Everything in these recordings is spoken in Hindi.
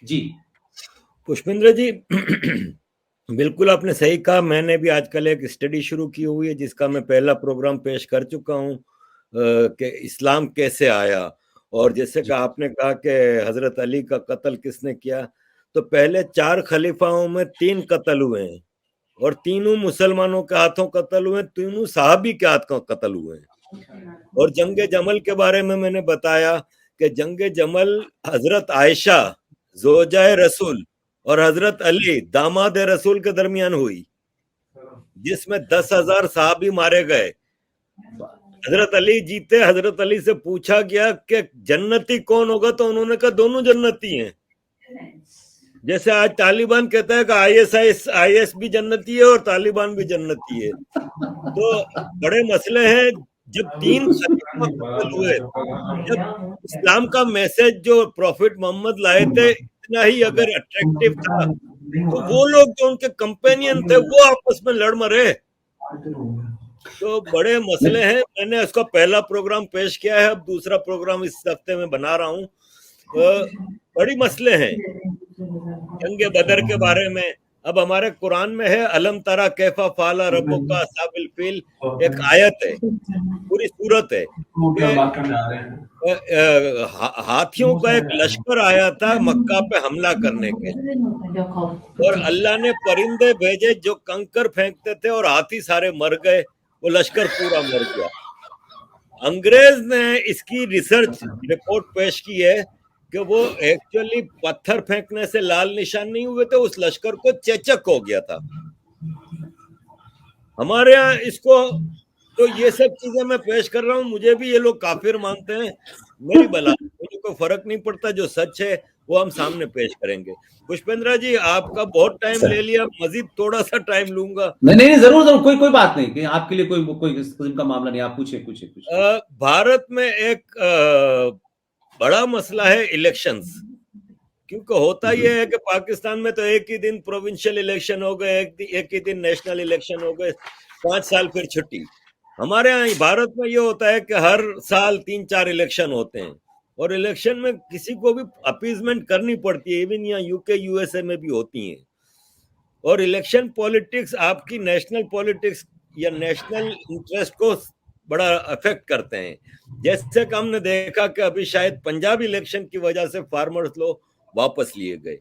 जी पुष्पेंद्र जी, बिल्कुल आपने सही कहा। मैंने भी आजकल एक स्टडी शुरू की हुई है जिसका मैं पहला प्रोग्राम पेश कर चुका हूँ कि इस्लाम कैसे आया। और जैसे कि जी आपने कहा कि हजरत अली का कत्ल किसने किया, तो पहले 4 खलीफाओं में 3 कत्ल हुए हैं और तीनों मुसलमानों के हाथों कत्ल हुए, तीनों साहबी के हाथों कत्ल हुए हैं। और जंग जमल के बारे में मैंने बताया कि जंग जमल हजरत आयशा जोजाए रसूल और हजरत अली दामाद रसूल के दरमियान हुई, जिसमें 10,000 साहबी मारे गए। हजरत अली जीते। हजरत अली से पूछा गया कि जन्नती कौन होगा, तो उन्होंने कहा दोनों जन्नती हैं। जैसे आज तालिबान कहता है कि आईएस भी जन्नती है और तालिबान भी जन्नती है। तो बड़े मसले हैं। जब 3 खलीफा कत्ल हुए, जब इस्लाम का मैसेज जो प्रॉफिट मोहम्मद लाए थे इतना ही अगर अट्रैक्टिव था, तो वो लोग जो उनके कंपेनियन थे वो आपस में लड़ मरे। तो बड़े मसले हैं। मैंने उसका पहला प्रोग्राम पेश किया है, अब दूसरा प्रोग्राम इस हफ्ते में बना रहा हूँ। बड़ी मसले हैं जंग बदर के बारे में। अब हमारे कुरान में है अलम तरा कैफा फाला रब्बुका अस्हाबिल फील, एक आयत है, पूरी सूरत है कि हाथियों का एक लश्कर आया था मक्का पे हमला करने के लिए, और अल्लाह ने परिंदे भेजे जो कंकर फेंकते थे और हाथी सारे मर गए, वो लश्कर पूरा मर गया। अंग्रेज ने इसकी रिसर्च रिपोर्ट पेश की है कि वो एक्चुअली पत्थर फेंकने से लाल निशान नहीं हुए थे, उस लश्कर को चेचक हो गया था। हमारे यहाँ इसको, तो ये सब चीजें मैं पेश कर रहा हूँ। मुझे भी ये लोग काफिर मानते हैं, मेरी भला, मुझे कोई फर्क नहीं पड़ता। जो सच है वो हम सामने पेश करेंगे। पुष्पेंद्र जी, आपका बहुत टाइम सर, ले लिया, मजीद थोड़ा सा टाइम लूंगा। नहीं नहीं जरूर जरूर, कोई कोई बात नहीं कि आपके लिए कोई कोई इस किस्म का मामला नहीं, आप पूछे पूछे कुछ। भारत में एक बड़ा मसला है इलेक्शंस। क्योंकि होता यह है कि पाकिस्तान में तो एक ही दिन प्रोविंशियल इलेक्शन हो गए, एक ही दिन नेशनल इलेक्शन हो गए, 5 साल फिर छुट्टी। हमारे यहाँ भारत में ये होता है कि हर साल 3-4 इलेक्शन होते हैं, और इलेक्शन में किसी को भी अपीजमेंट करनी पड़ती है। इवन यहाँ यूके यूएसए में भी होती हैं। और इलेक्शन पॉलिटिक्स आपकी नेशनल पॉलिटिक्स या नेशनल इंटरेस्ट को बड़ा अफेक्ट करते हैं। जैसे कि हमने देखा कि अभी शायद पंजाब इलेक्शन की वजह से फार्मर्स लो वापस लिए गए।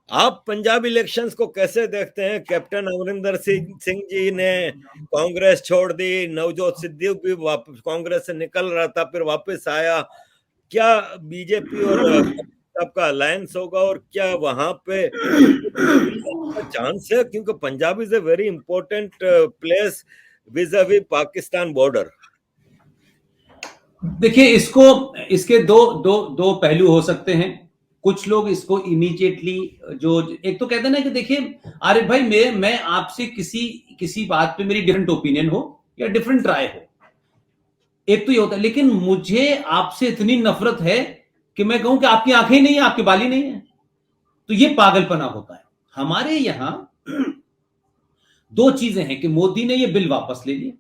आप पंजाब इलेक्शंस को कैसे देखते हैं? कैप्टन अमरिंदर सिंह जी ने कांग्रेस छोड़ दी, नवजोत सिद्धू भी वापस कांग्रेस से निकल रहा था, फिर वापस आया। क्या बीजेपी और आपका अलायंस होगा, और क्या वहां पे चांस है? क्योंकि Punjab is a very important place with a Pakistan border. देखिए, इसको इसके दो दो दो पहलू हो सकते हैं। कुछ लोग इसको इमीडिएटली, जो एक तो कहते हैं ना कि देखिए आरिफ भाई, मैं आपसे किसी किसी बात पे मेरी डिफरेंट ओपिनियन हो या डिफरेंट राय हो, एक तो ये होता है। लेकिन मुझे आपसे इतनी नफरत है कि मैं कहूं कि आपकी आंखें नहीं है, आपके बाल ही नहीं है, तो ये पागलपना होता है। हमारे यहां दो चीजें हैं कि मोदी ने ये बिल वापस ले लिया,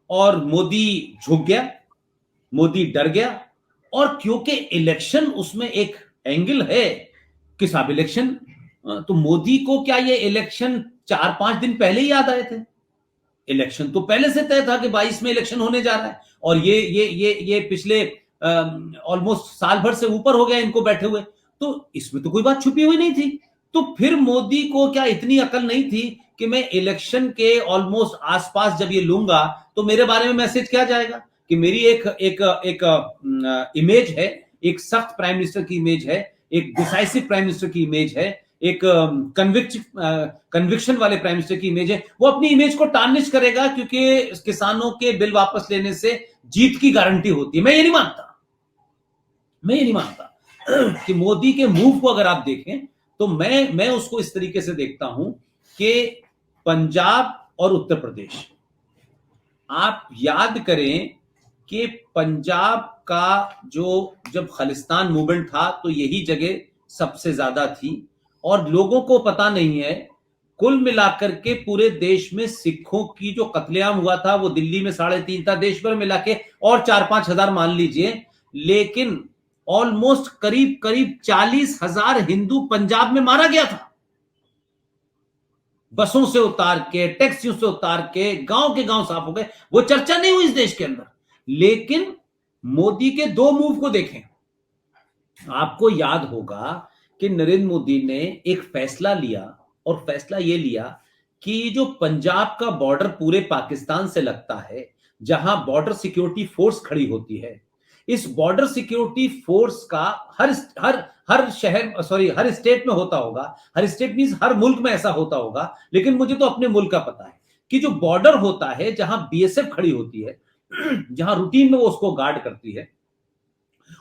और मोदी झुक गया, मोदी डर गया। और क्योंकि इलेक्शन उसमें एक एंगल है कि साहब इलेक्शन, तो मोदी को क्या ये इलेक्शन 4-5 दिन पहले ही याद आए थे? इलेक्शन तो पहले से तय था कि 22 में इलेक्शन होने जा रहा है, और ये पिछले ऑलमोस्ट साल भर से ऊपर हो गया इनको बैठे हुए, तो इसमें तो कोई बात छुपी हुई नहीं थी। तो फिर मोदी को क्या इतनी अकल नहीं थी कि मैं इलेक्शन के ऑलमोस्ट आसपास जब ये लूंगा तो मेरे बारे में मैसेज क्या जाएगा कि मेरी एक एक एक इमेज है, एक सख्त प्राइम मिनिस्टर की इमेज है, एक डिसाइसिव प्राइम मिनिस्टर की इमेज है, एक कन्विक्शन वाले प्राइम मिनिस्टर की इमेज है। वो अपनी इमेज को टार्निश करेगा क्योंकि किसानों के बिल वापस लेने से जीत की गारंटी होती है। मैं ये नहीं मानता कि मोदी के मूव को अगर आप देखें तो मैं उसको इस तरीके से देखता हूं कि पंजाब और उत्तर प्रदेश, आप याद करें कि पंजाब का जब खालिस्तान मूवमेंट था तो यही जगह सबसे ज्यादा थी, और लोगों को पता नहीं है कुल मिलाकर के पूरे देश में सिखों की जो कत्लेआम हुआ था वो दिल्ली में 3.5 था, देश भर मिला के और 4-5 हजार मान लीजिए, लेकिन ऑलमोस्ट करीब करीब 40,000 हिंदू पंजाब में मारा गया था। बसों से उतार के, टैक्सियों से उतार के गांव साफ हो गए। वो चर्चा नहीं हुई इस देश के अंदर। लेकिन मोदी के दो मूव को देखें। आपको याद होगा कि नरेंद्र मोदी ने एक फैसला लिया, और फैसला यह लिया कि जो पंजाब का बॉर्डर पूरे पाकिस्तान से लगता है, जहां बॉर्डर सिक्योरिटी फोर्स खड़ी होती है, इस बॉर्डर सिक्योरिटी फोर्स का हर शहर, सॉरी, हर स्टेट में होता होगा। हर स्टेट मींस हर मुल्क में ऐसा होता होगा, लेकिन मुझे तो अपने मुल्क का पता है कि जो बॉर्डर होता है, जहां बीएसएफ खड़ी होती है, जहां रूटीन में वो उसको गार्ड करती है,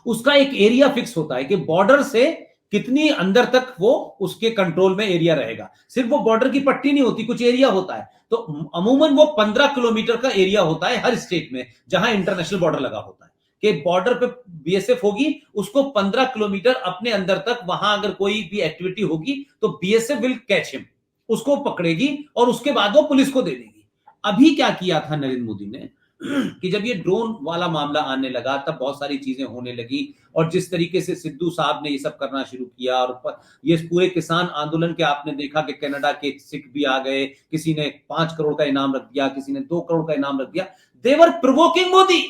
उसका एक एरिया फिक्स होता है कि बॉर्डर से कितनी अंदर तक वो उसके कंट्रोल में एरिया रहेगा। सिर्फ वो बॉर्डर की पट्टी नहीं होती, कुछ एरिया होता है। तो अमूमन वो 15 किलोमीटर का एरिया होता है हर स्टेट में जहां इंटरनेशनल बॉर्डर लगा होता है, कि बॉर्डर पे बीएसएफ होगी, उसको 15 किलोमीटर अपने अंदर तक, वहां अगर कोई भी एक्टिविटी होगी तो बीएसएफ विल कैच हिम, उसको पकड़ेगी और उसके बाद वो पुलिस को दे देगी। अभी क्या किया था नरेंद्र मोदी ने कि जब ये ड्रोन वाला मामला आने लगा, तब बहुत सारी चीजें होने लगी, और जिस तरीके से सिद्धू साहब ने ये सब करना शुरू किया, और ये पूरे किसान आंदोलन के आपने देखा कि कनाडा के सिख भी आ गए, किसी ने 5 करोड़ का इनाम रख दिया, किसी ने 2 करोड़ का इनाम रख दिया। They were provoking Modi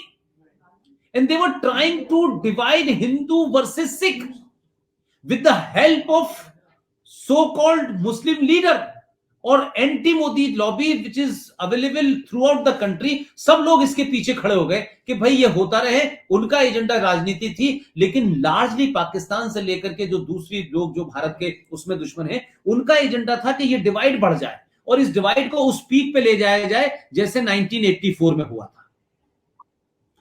and they were trying to divide Hindu versus Sikh with the help of so-called Muslim leader और anti Modi lobby which is available throughout the country। सब लोग इसके पीछे खड़े हो गए कि भाई ये होता रहे। उनका एजेंडा राजनीति थी, लेकिन लार्जली पाकिस्तान से लेकर के जो दूसरी लोग जो भारत के उसमें दुश्मन है, उनका एजेंडा था कि ये डिवाइड बढ़ जाए और इस डिवाइड को उस पीक पे ले जाया जाए जैसे 1984 में हुआ था,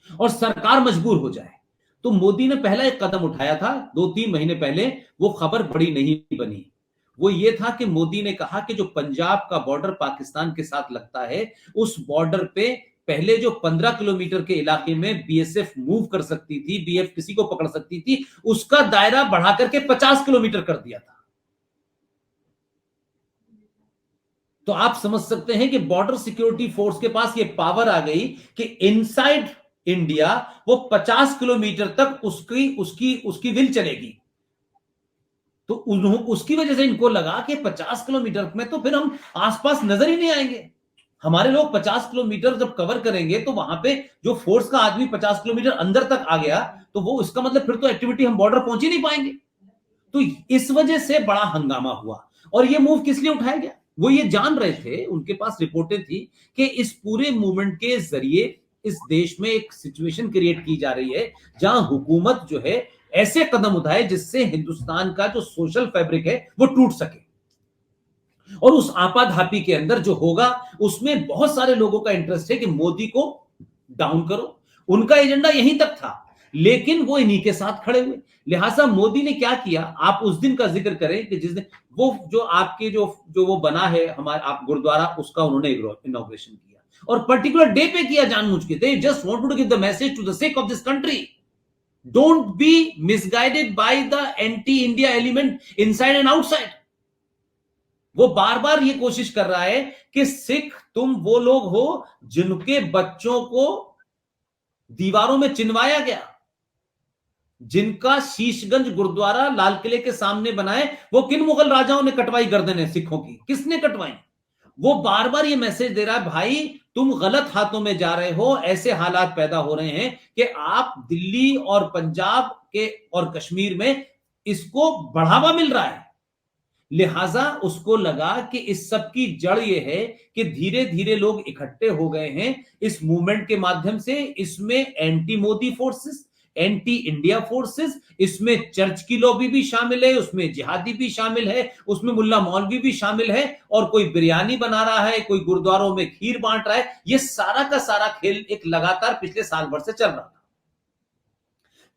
और सरकार मजबूर हो जाए। तो मोदी ने पहला एक कदम उठाया था 2-3 महीने पहले, वो खबर बड़ी नहीं बनी। वो ये था कि मोदी ने कहा कि जो पंजाब का बॉर्डर पाकिस्तान के साथ लगता है, उस बॉर्डर पे पहले जो 15 किलोमीटर के इलाके में बीएसएफ मूव कर सकती थी, बीएफ किसी को पकड़ सकती थी, उसका दायरा बढ़ा करके 50 किलोमीटर कर दिया था। तो आप समझ सकते हैं कि बॉर्डर सिक्योरिटी फोर्स के पास ये पावर आ गई कि इनसाइड इंडिया वो 50 किलोमीटर तक उसकी विल चलेगी। तो उसकी वजह से इनको लगा कि 50 किलोमीटर में तो फिर हम आसपास नजर ही नहीं आएंगे। हमारे लोग 50 किलोमीटर जब कवर करेंगे तो वहां पे जो फोर्स का आदमी 50 किलोमीटर अंदर तक आ गया, तो वो इसका मतलब फिर तो एक्टिविटी हम बॉर्डर पहुंच ही नहीं पाएंगे। तो इस वजह से बड़ा हंगामा हुआ। और ये मूव किस लिए उठाया गया? वो ये जान रहे थे, उनके पास रिपोर्टें थी कि इस पूरे मूवमेंट के जरिए इस देश में एक सिचुएशन क्रिएट की जा रही है जहां हुकूमत जो है ऐसे कदम उठाए जिससे हिंदुस्तान का जो सोशल फैब्रिक है वो टूट सके। और उस आपाधापी के अंदर जो होगा उसमें बहुत सारे लोगों का इंटरेस्ट है कि मोदी को डाउन करो। उनका एजेंडा यहीं तक था, लेकिन वो इन्हीं के साथ खड़े हुए। लिहाजा मोदी ने क्या किया, आप उस दिन का जिक्र करें कि जिस दिन वो जो आपके जो वो बना है हमारे आप गुरुद्वारा, उसका उन्होंने इनॉग्रेशन किया, और पर्टिकुलर डे पे किया जानबूझ के। They just wanted to give the message to the psyche of this country, don't be misguided by the anti India element inside and outside. वो बार बार ये कोशिश कर रहा है कि सिख तुम वो लोग हो जिनके बच्चों को दीवारों में चिनवाया गया, जिनका शीशगंज गुरुद्वारा लाल किले के सामने बनाए। वो किन मुगल राजाओं ने कटवाई गर्दनें सिखों की? किसने कटवाई? वो बार बार ये मैसेज दे रहा है, भाई तुम गलत हाथों में जा रहे हो। ऐसे हालात पैदा हो रहे हैं कि आप दिल्ली और पंजाब के और कश्मीर में इसको बढ़ावा मिल रहा है। लिहाजा उसको लगा कि इस सब की जड़ ये है कि धीरे धीरे लोग इकट्ठे हो गए हैं इस मूवमेंट के माध्यम से। इसमें anti Modi forces, anti India forces, इसमें चर्च की लॉबी भी शामिल है, उसमें जिहादी भी शामिल है, उसमें मुल्ला मौलवी भी शामिल है, और कोई बिरयानी बना रहा है, कोई गुरुद्वारों में खीर बांट रहा है। ये सारा का सारा खेल एक लगातार पिछले साल भर से चल रहा था।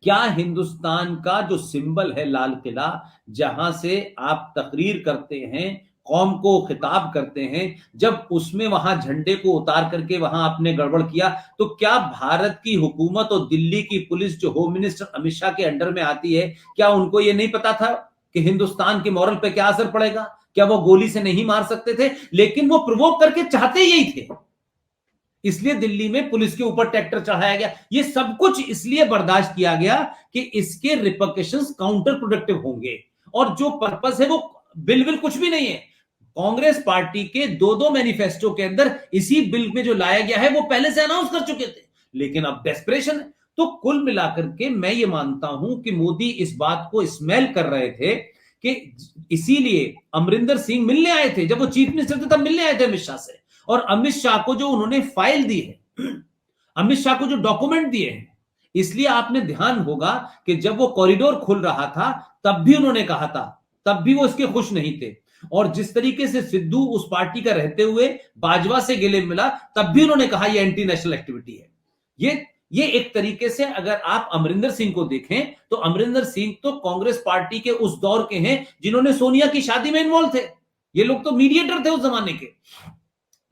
क्या हिंदुस्तान का जो सिंबल है लाल किला, जहां से आप तकरीर करते हैं, कौम को खिताब करते हैं, जब उसमें वहां झंडे को उतार करके वहां आपने गड़बड़ किया, तो क्या भारत की हुकूमत और दिल्ली की पुलिस जो होम मिनिस्टर अमित शाह के अंडर में आती है, क्या उनको यह नहीं पता था कि हिंदुस्तान के मॉरल पे क्या असर पड़ेगा? क्या वो गोली से नहीं मार सकते थे? लेकिन वो प्रोवोक करके चाहते यही थे इसलिए दिल्ली में पुलिस के ऊपर ट्रैक्टर चढ़ाया गया। ये सब कुछ इसलिए बर्दाश्त किया गया कि इसके रिपरकशंस काउंटर प्रोडक्टिव होंगे, और जो पर्पस है वो बिल कुछ भी नहीं है। कांग्रेस पार्टी के दो दो मैनिफेस्टो के अंदर इसी बिल में जो लाया गया है वो पहले से अनाउंस कर चुके थे, लेकिन अब डेस्परेशन है। तो कुल मिलाकर के मैं ये मानता हूं कि मोदी इस बात को स्मेल कर रहे थे कि इसीलिए अमरिंदर सिंह मिलने आए थे, जब वो चीफ मिनिस्टर थे तब मिलने आए थे अमित शाह से, और अमित शाह को जो उन्होंने फाइल दी है, अमित शाह को जो डॉक्यूमेंट दिए हैं, इसलिए आपने ध्यान होगा कि जब वो कॉरिडोर खुल रहा था तब भी उन्होंने कहा था, तब भी वो इसके खुश नहीं थे, और जिस तरीके से सिद्धू उस पार्टी का रहते हुए बाजवा से गिले मिला तब भी उन्होंने कहा ये एंटी नेशनल एक्टिविटी है। ये एक तरीके से अगर आप अमरिंदर सिंह को देखें तो अमरिंदर सिंह तो कांग्रेस पार्टी के उस दौर के हैं जिन्होंने सोनिया की शादी में इन्वॉल्व थे, ये लोग तो मीडिएटर थे उस जमाने के।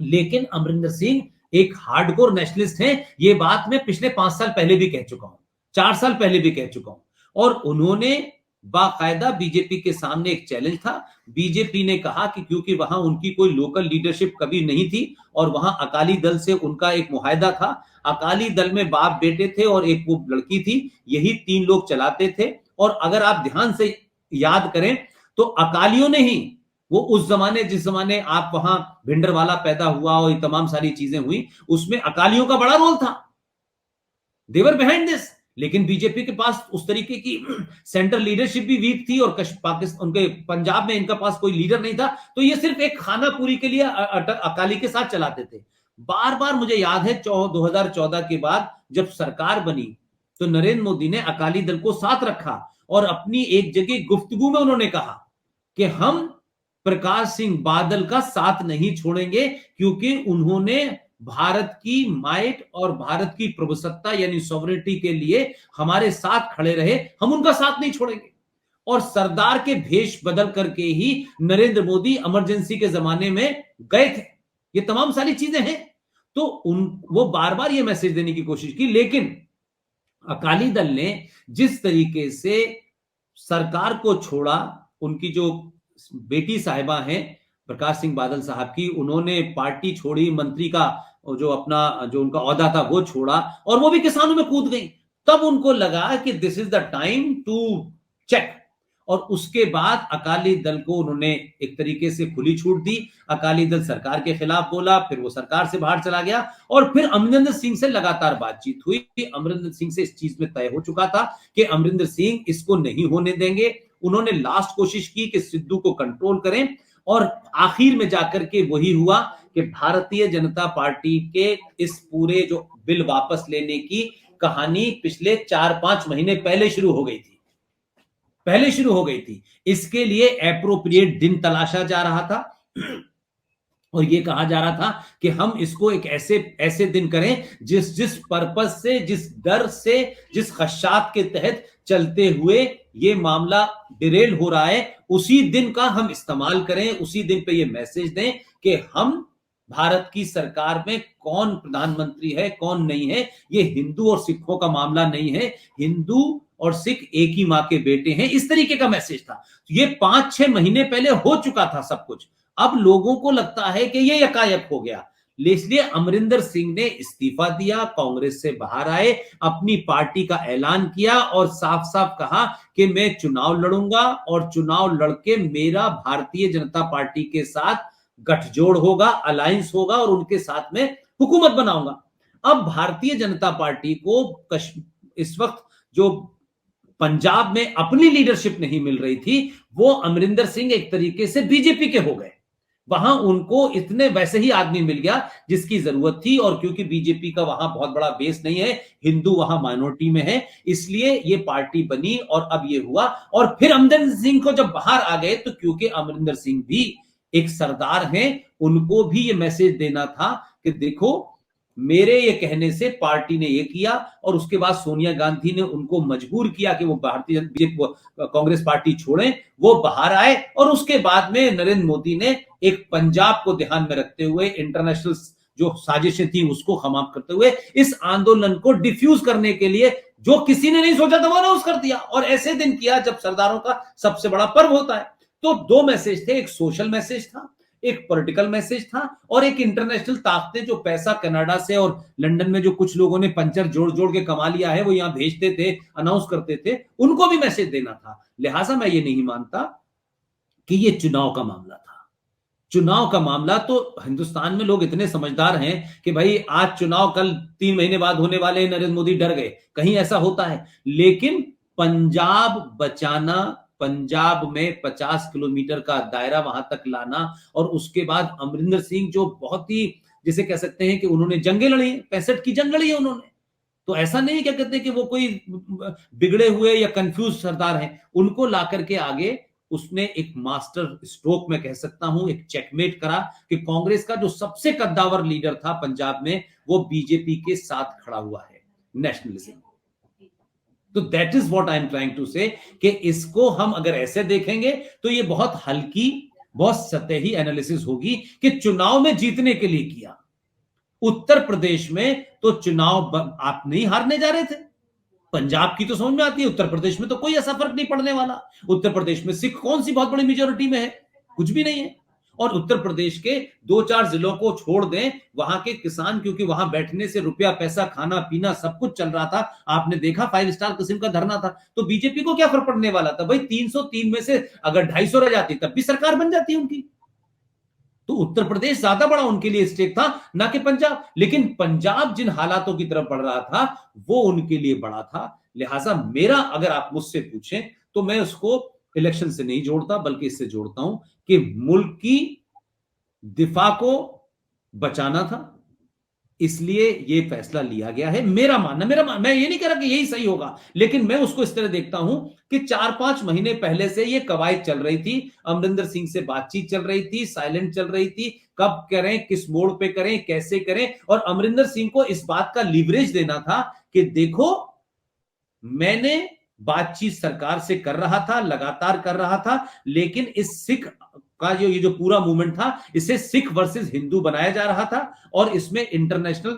लेकिन अमरिंदर सिंह एक हार्डकोर नेशनलिस्ट हैं, ये बात मैं पिछले 5 साल पहले भी कह चुका हूं, 4 साल पहले भी कह चुका हूं, और उन्होंने बाकायदा बीजेपी के सामने एक चैलेंज था। बीजेपी ने कहा कि क्योंकि वहां उनकी कोई लोकल लीडरशिप कभी नहीं थी और वहां अकाली दल से उनका एक मुआहदा था, अकाली दल में बाप बेटे थे और एक वो लड़की थी, यही 3 लोग चलाते थे। और अगर आप ध्यान से याद करें तो अकालियों ने ही, वो उस जमाने जिस जमाने आप वहां भिंडरवाला पैदा हुआ और ये तमाम सारी चीजें हुई, उसमें अकालियों का बड़ा रोल था, देवर बिहाइंड दिस। लेकिन बीजेपी के पास उस तरीके की सेंट्रल लीडरशिप भी वीक थी और पाकिस्तान उनके पंजाब में इनका पास कोई लीडर नहीं था, तो ये सिर्फ एक खाना पूरी के लिए अकाली के साथ चलाते थे। बार बार मुझे याद है 2014 के बाद जब सरकार बनी तो नरेंद्र मोदी ने अकाली दल को साथ रखा और अपनी एक जगह गुफ्तगू में उन्होंने कहा कि हम प्रकाश सिंह बादल का साथ नहीं छोड़ेंगे, क्योंकि उन्होंने भारत की माइट और भारत की प्रभुसत्ता यानी सॉवरेनिटी के लिए हमारे साथ खड़े रहे, हम उनका साथ नहीं छोड़ेंगे। और सरदार के भेष बदल करके ही नरेंद्र मोदी इमरजेंसी के जमाने में गए थे। ये तमाम सारी चीजें हैं, तो वो बार बार ये मैसेज देने की कोशिश की, लेकिन अकाली दल ने जिस तरीके से सरकार को छोड़ा, उनकी जो बेटी साहिबा हैं प्रकाश सिंह बादल साहब की, उन्होंने पार्टी छोड़ी, मंत्री का जो अपना जो उनका ओहदा था वो छोड़ा और वो भी किसानों में कूद गई, तब उनको लगा कि this is the time to check. और उसके बाद अकाली दल को उन्होंने एक तरीके से खुली छूट दी, अकाली दल सरकार के खिलाफ बोला, फिर वो सरकार से बाहर चला गया, और फिर अमरिंदर सिंह से लगातार बातचीत हुई। अमरिंदर सिंह से इस चीज में तय हो चुका था कि अमरिंदर सिंह इसको नहीं होने देंगे। उन्होंने लास्ट कोशिश की कि सिद्धू को कंट्रोल करें, और आखिर में जाकर के वही हुआ कि भारतीय जनता पार्टी के इस पूरे जो बिल वापस लेने की कहानी पिछले 4-5 महीने पहले शुरू हो गई थी। इसके लिए एप्रोप्रिएट दिन तलाशा जा रहा था और ये कहा जा रहा था कि हम इसको एक ऐसे दिन करें जिस पर्पस से, जिस डर से, जिस खदशात के तहत चलते हुए ये मामला डिरेल हो रहा है, उसी दिन का हम इस्तेमाल करें, उसी दिन पे ये मैसेज दें कि हम भारत की सरकार में कौन प्रधानमंत्री है कौन नहीं है, ये हिंदू और सिखों का मामला नहीं है, हिंदू और सिख एक ही मां के बेटे हैं, इस तरीके का मैसेज था। ये 5-6 महीने पहले हो चुका था सब कुछ। अब लोगों को लगता है कि ये यकायक हो गया, इसलिए अमरिंदर सिंह ने इस्तीफा दिया, कांग्रेस से बाहर आए, अपनी पार्टी का ऐलान किया और साफ साफ कहा कि मैं चुनाव लड़ूंगा और चुनाव लड़के मेरा भारतीय जनता पार्टी के साथ गठजोड़ होगा, अलायंस होगा और उनके साथ में हुकूमत बनाऊंगा। अब भारतीय जनता पार्टी को इस वक्त जो पंजाब में अपनी लीडरशिप नहीं मिल रही थी, वो अमरिंदर सिंह एक तरीके से बीजेपी के हो गए। वहां उनको इतने वैसे ही आदमी मिल गया जिसकी जरूरत थी, और क्योंकि बीजेपी का वहां बहुत बड़ा बेस नहीं है, हिंदू वहां माइनॉरिटी में है, इसलिए ये पार्टी बनी और अब ये हुआ। और फिर अमरिंदर सिंह को जब बाहर आ गए तो क्योंकि अमरिंदर सिंह भी एक सरदार हैं, उनको भी ये मैसेज देना था कि देखो मेरे ये कहने से पार्टी ने ये किया, और उसके बाद सोनिया गांधी ने उनको मजबूर किया कि वो भारतीय कांग्रेस पार्टी छोड़ें, वो बाहर आए। और उसके बाद में नरेंद्र मोदी ने एक पंजाब को ध्यान में रखते हुए इंटरनेशनल जो साजिशें थी उसको खत्म करते हुए इस आंदोलन को डिफ्यूज करने के लिए जो किसी ने नहीं सोचा था वो अनाउंस कर दिया, और ऐसे दिन किया जब सरदारों का सबसे बड़ा पर्व होता है। तो 2 मैसेज थे, एक सोशल मैसेज था, एक पॉलिटिकल मैसेज था और एक इंटरनेशनल ताकतें जो पैसा कनाडा से और लंदन में जो कुछ लोगों ने पंचर जोड़ जोड़ के कमा लिया है वो यहां भेजते थे, अनाउंस करते थे, उनको भी मैसेज देना था। लिहाजा मैं ये नहीं मानता कि ये चुनाव का मामला था। चुनाव का मामला तो हिंदुस्तान में लोग इतने समझदार हैं कि भाई आज चुनाव, कल 3 महीने बाद होने वाले, नरेंद्र मोदी डर गए, कहीं ऐसा होता है। लेकिन पंजाब बचाना, पंजाब में 50 किलोमीटर का दायरा वहां तक लाना, और उसके बाद अमरिंदर सिंह जो बहुत ही, जिसे कह सकते हैं कि उन्होंने जंगें लड़ी, 65 की जंग लड़ी है उन्होंने, तो ऐसा नहीं क्या कहते हैं कि वो कोई बिगड़े हुए या कंफ्यूज सरदार हैं, उनको ला करके आगे उसने एक मास्टर स्ट्रोक में कह सकता हूं, एक चेकमेट करा कि कांग्रेस का जो सबसे कद्दावर लीडर था पंजाब में, वो बीजेपी के साथ खड़ा हुआ है, नेशनलिज्म। तो that is what I am trying to say, कि इसको हम अगर ऐसे देखेंगे तो ये बहुत हल्की, बहुत सतही एनालिसिस होगी कि चुनाव में जीतने के लिए किया। उत्तर प्रदेश में तो चुनाव आप नहीं हारने जा रहे थे, पंजाब की तो समझ में आती है, उत्तर प्रदेश में तो कोई ऐसा फर्क नहीं पड़ने वाला। उत्तर प्रदेश में सिख कौन सी बहुत बड़ी मेजोरिटी में है, कुछ भी नहीं है। और उत्तर प्रदेश के 2-4 जिलों को छोड़ दें, वहां के किसान, क्योंकि वहां बैठने से रुपया पैसा, खाना पीना सब कुछ चल रहा था, आपने देखा 5 स्टार किस्म का धरना था, तो बीजेपी को क्या फर्क पड़ने वाला था भाई, 303 में से अगर 250 रह जाती तब भी सरकार बन जाती उनकी। तो उत्तर प्रदेश ज्यादा बड़ा उनके लिए स्टेट था, ना कि पंजाब। लेकिन पंजाब जिन हालातों की तरफ बढ़ रहा था वो उनके लिए बड़ा था। लिहाजा मेरा, अगर आप मुझसे पूछें तो मैं उसको इलेक्शन से नहीं जोड़ता, बल्कि इससे जोड़ता हूं कि मुल्क की दिफा को बचाना था, इसलिए ये फैसला लिया गया है। मेरा मानना, मैं ये नहीं कह रहा कि यही सही होगा, लेकिन मैं उसको इस तरह देखता हूं कि 4-5 महीने पहले से ये कवायद चल रही थी, अमरिंदर सिंह से बातचीत चल रही थी, साइलेंट चल रही थी, कब करें, किस मोड़ पे करें, कैसे करें, और अमरिंदर सिंह को इस बात का लीवरेज देना था कि देखो, मैंने बातचीत सरकार से कर रहा था, लगातार कर रहा था, लेकिन इस सिख का ये जो पूरा मूवमेंट था, इसे सिख वर्सेस हिंदू बनाया जा रहा था, और इसमें इंटरनेशनल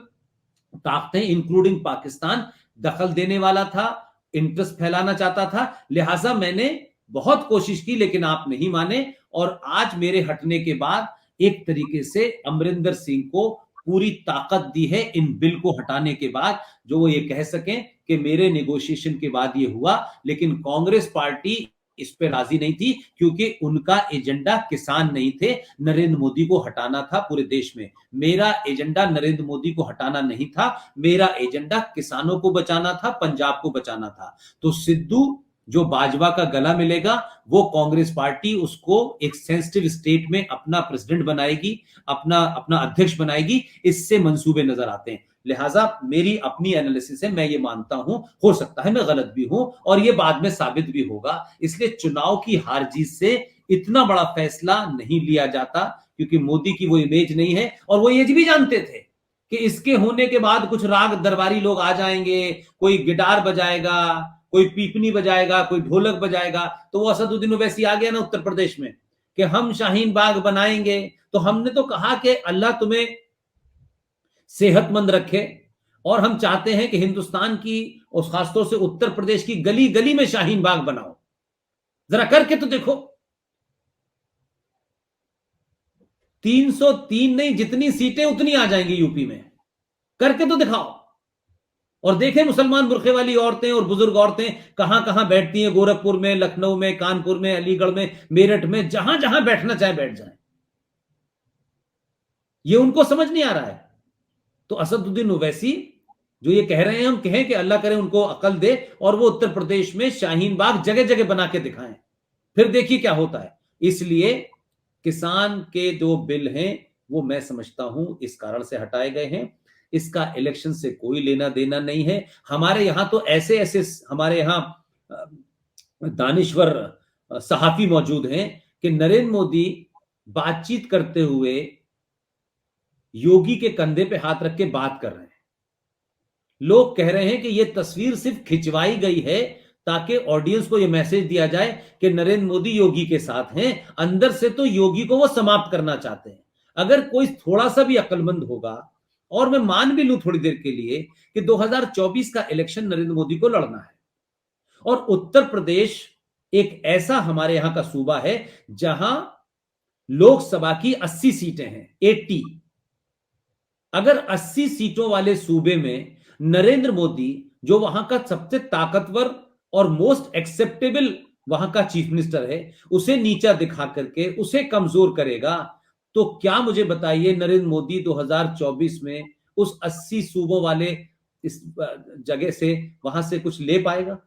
ताकतें इंक्लूडिंग पाकिस्तान दखल देने वाला था, इंटरेस्ट फैलाना चाहता था। लिहाजा मैंने बहुत कोशिश की, लेकिन आप नहीं माने, और आज मेरे हटने के बाद एक तरीके से अमरिंदर सिंह को पूरी ताकत दी है इन बिल को हटाने के बाद, जो वो ये कह सकें कि मेरे नेगोशिएशन के बाद ये हुआ। लेकिन कांग्रेस पार्टी इस पे राजी नहीं थी, क्योंकि उनका एजेंडा किसान नहीं थे, नरेंद्र मोदी को हटाना था पूरे देश में। मेरा एजेंडा नरेंद्र मोदी को हटाना नहीं था, मेरा एजेंडा किसानों को बचाना था, पंजाब को बचाना था। तो सिद्धू जो बाजवा का गला मिलेगा, वो कांग्रेस पार्टी उसको एक सेंसिटिव स्टेट में अपना प्रेसिडेंट बनाएगी, अपना अध्यक्ष बनाएगी, इससे मंसूबे नजर आते हैं। लिहाजा मेरी अपनी एनालिसिस है, मैं ये मानता हूं, हो सकता है मैं गलत भी हूं और ये बाद में साबित भी होगा। इसलिए चुनाव की हार जीत से इतना बड़ा फैसला नहीं लिया जाता, क्योंकि मोदी की वो इमेज नहीं है, और वो ये भी जानते थे कि इसके होने के बाद कुछ राग दरबारी लोग आ जाएंगे, कोई गिटार बजाएगा, कोई पीपनी बजाएगा, कोई ढोलक बजाएगा। तो वो असदुद्दीन ओवैसी आ गया ना उत्तर प्रदेश में कि हम शाहीन बाग बनाएंगे। तो हमने तो कहा कि अल्लाह तुम्हें सेहतमंद रखे, और हम चाहते हैं कि हिंदुस्तान की और खासतौर से उत्तर प्रदेश की गली गली में शाहीन बाग बनाओ, जरा करके तो देखो। 303 नहीं, जितनी सीटें उतनी आ जाएंगी यूपी में, करके तो दिखाओ। और देखें मुसलमान बुरखे वाली औरतें और बुजुर्ग औरतें कहां कहां बैठती हैं, गोरखपुर में, लखनऊ में, कानपुर में, अलीगढ़ में, मेरठ में, जहां जहां बैठना चाहे बैठ जाएं। ये उनको समझ नहीं आ रहा है। तो असदुद्दीन ओवैसी जो ये कह रहे हैं, हम कहें कि अल्लाह करे उनको अकल दे, और वो उत्तर प्रदेश में शाहीन बाग जगह जगह बना के दिखाएं, फिर देखिए क्या होता है। इसलिए किसान के जो बिल हैं वो मैं समझता हूं इस कारण से हटाए गए हैं, इसका इलेक्शन से कोई लेना देना नहीं है। हमारे यहां तो ऐसे ऐसे हमारे यहां दानिश्वर सहाफी मौजूद हैं कि नरेंद्र मोदी बातचीत करते हुए योगी के कंधे पे हाथ रख के बात कर रहे हैं। लोग कह रहे हैं कि यह तस्वीर सिर्फ खिंचवाई गई है ताकि ऑडियंस को यह मैसेज दिया जाए कि नरेंद्र मोदी योगी के साथ हैं, अंदर से तो योगी को वो समाप्त करना चाहते हैं। अगर कोई थोड़ा सा भी अक्लमंद होगा, और मैं मान भी लूं थोड़ी देर के लिए कि 2024 का इलेक्शन नरेंद्र मोदी को लड़ना है, और उत्तर प्रदेश एक ऐसा हमारे यहां का सूबा है जहां लोकसभा की 80 सीटें हैं, 80। अगर 80 सीटों वाले सूबे में नरेंद्र मोदी, जो वहां का सबसे ताकतवर और मोस्ट एक्सेप्टेबल वहां का चीफ मिनिस्टर है, उसे नीचा दिखा करके उसे कमजोर करेगा, तो क्या मुझे बताइए नरेंद्र मोदी 2024 में उस 80 सूबों वाले इस जगह से वहां से कुछ ले पाएगा?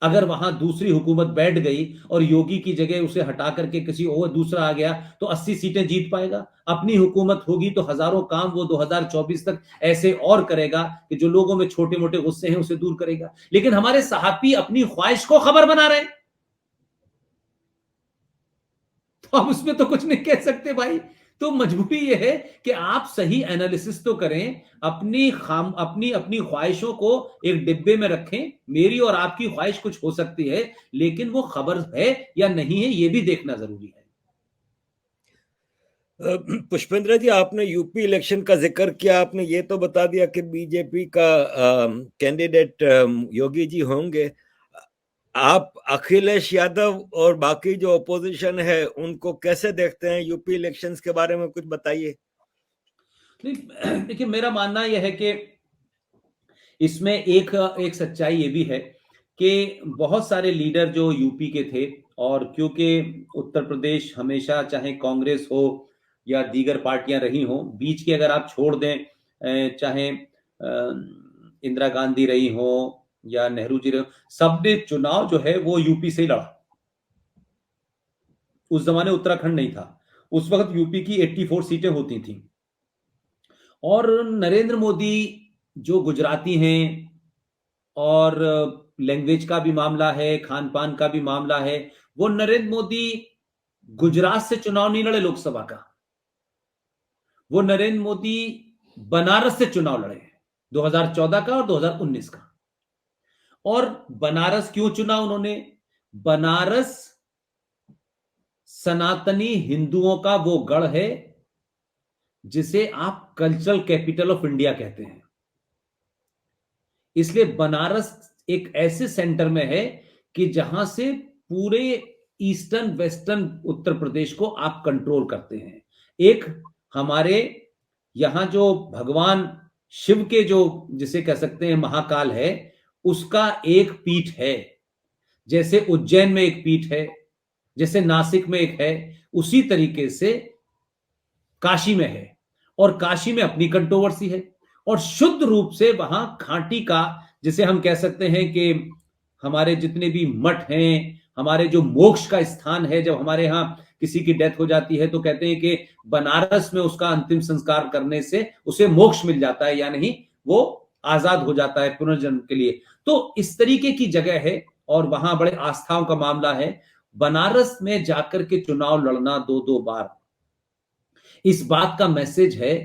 अगर वहां दूसरी हुकूमत बैठ गई और योगी की जगह उसे हटा करके किसी और दूसरा आ गया, तो 80 सीटें जीत पाएगा? अपनी हुकूमत होगी तो हजारों काम वो 2024 तक ऐसे और करेगा कि जो लोगों में छोटे मोटे गुस्से हैं उसे दूर करेगा। लेकिन हमारे सहाफी अपनी ख्वाहिश को खबर बना रहे हैं, तो हम उसमें तो कुछ नहीं कह सकते भाई। तो मजबूरी यह है कि आप सही एनालिसिस तो करें, अपनी अपनी ख्वाहिशों को एक डिब्बे में रखें। मेरी और आपकी ख्वाहिश कुछ हो सकती है, लेकिन वो खबर है या नहीं है ये भी देखना जरूरी है। पुष्पेंद्र जी, आपने यूपी इलेक्शन का जिक्र किया, आपने ये तो बता दिया कि बीजेपी का कैंडिडेट योगी जी होंगे। आप अखिलेश यादव और बाकी जो अपोजिशन है उनको कैसे देखते हैं? यूपी इलेक्शंस के बारे में कुछ बताइए। देखिए, मेरा मानना यह है कि इसमें एक एक सच्चाई ये भी है कि बहुत सारे लीडर जो यूपी के थे, और क्योंकि उत्तर प्रदेश हमेशा चाहे कांग्रेस हो या दीगर पार्टियां रही हो, बीच के अगर आप छोड़ दें, चाहे इंदिरा गांधी रही हो या नेहरू जी रहे हो, सबने चुनाव जो है वो यूपी से ही लड़ा। उस जमाने उत्तराखंड नहीं था, उस वक्त यूपी की 84 सीटें होती थी। और नरेंद्र मोदी जो गुजराती हैं, और लैंग्वेज का भी मामला है, खान पान का भी मामला है, वो नरेंद्र मोदी गुजरात से चुनाव नहीं लड़े लोकसभा का, वो नरेंद्र मोदी बनारस से चुनाव लड़े 2014 का और 2019 का। और बनारस क्यों चुना उन्होंने? बनारस सनातनी हिंदुओं का वो गढ़ है जिसे आप कल्चरल कैपिटल ऑफ इंडिया कहते हैं। इसलिए बनारस एक ऐसे सेंटर में है कि जहां से पूरे ईस्टर्न वेस्टर्न उत्तर प्रदेश को आप कंट्रोल करते हैं। एक हमारे यहां जो भगवान शिव के जो जिसे कह सकते हैं महाकाल है, उसका एक पीठ है। जैसे उज्जैन में एक पीठ है, जैसे नासिक में एक है, उसी तरीके से काशी में है। और काशी में अपनी कंट्रोवर्सी है, और शुद्ध रूप से वहां खांटी का, जिसे हम कह सकते हैं कि हमारे जितने भी मठ हैं, हमारे जो मोक्ष का स्थान है, जब हमारे यहां किसी की डेथ हो जाती है तो कहते हैं कि बनारस में उसका अंतिम संस्कार करने से उसे मोक्ष मिल जाता है, या नहीं वो आजाद हो जाता है पुनर्जन्म के लिए। तो इस तरीके की जगह है, और वहां बड़े आस्थाओं का मामला है। बनारस में जाकर के चुनाव लड़ना 2-2 बार, इस बात का मैसेज है